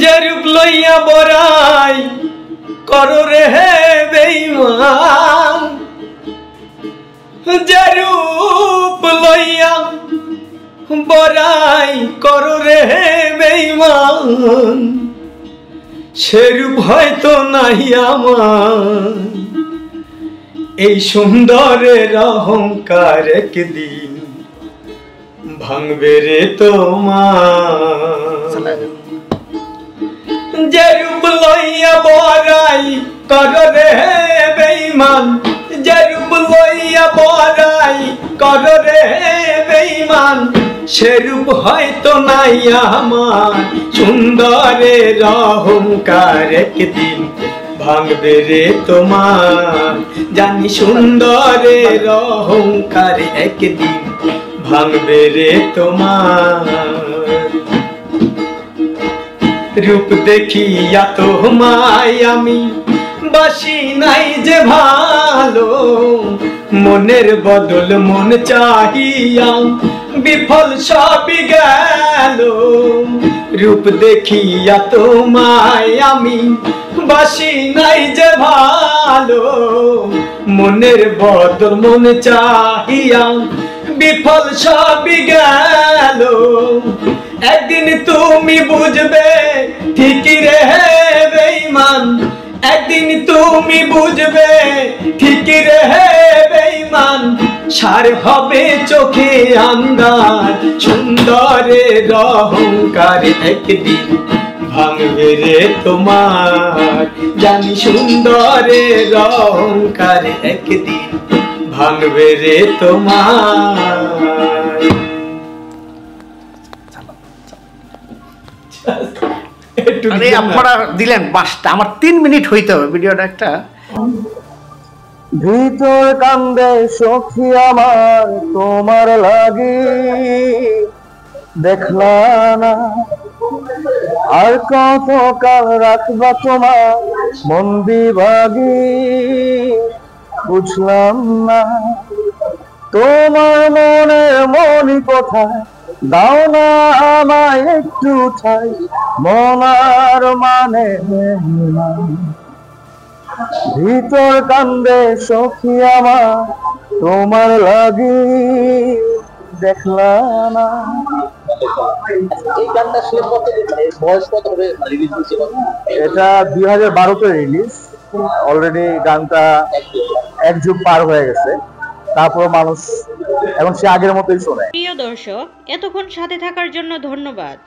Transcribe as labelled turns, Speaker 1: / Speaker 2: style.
Speaker 1: যে রূপ লইয়া বড়াই করো রে বেঈমান, যে রূপ লইয়া বড়াই করো রে বেঈমান, সে রূপ হয়তো নাই আমার। এই সুন্দরের অহংকার একদিন ভাঙবে রে তোমার। যে রূপ লইয়া বড়াই করো রে বেঈমান, যে রূপ লইয়া বড়াই করো রে বেঈমান, সে রূপ হয়তো নাই আমার। সুন্দরের অহংকার একদিন ভাঙবে রে তোমার, জানি সুন্দরের অহংকার একদিন ভাঙবে রে তোমার। রূপ দেখিয়া তোমায় আমি বাসি নাই যে ভালো, মনের বদল মন চাহিয়া বিফল সবই গেল। রূপ দেখিয়া তোমায় আমি বাসি নাই যে ভালো, মনের বদল মন চাহিয়া বিফল সবই গেল। একদিন তুমি বুঝবে ঠিকই রে বেঈমান, একদিন তুমি বুঝবে ঠিকই রে বেঈমান, সার হবে চোখে আন্দার। সুন্দরের অহংকার একদিন ভাঙবে রে তোমার, জানি সুন্দরের অহংকার একদিন ভাঙবে রে তোমার।
Speaker 2: আরে আপনারা দিলেন বাসটা, আমার 3 মিনিট হইতে হবে ভিডিওটা একটা।
Speaker 3: ভিতর কান্দে সখী আমার তোমার লাগি, দেখলা না আর কত কাল রাখবা তোমার মন বিভাগী, বুঝলাম না তোমার মনের মনি কোথায়, দাও না আমায় একটু ঠাই, মনার মানে ভিতর কান্দে সখী আমার তোমার লাগি, দেখলা না।
Speaker 4: এই গানটা শেষ করতে বয়স কত হবে রিলিজ হয়েছিল?
Speaker 3: এটা 2012-তে রিলিজ। অলরেডি গানটা 1 যুগ পার হয়ে গেছে, তারপর মানুষ এখন সে আগের মতোই শোনে।
Speaker 5: প্রিয় দর্শক, এতক্ষণ সাথে থাকার জন্য ধন্যবাদ।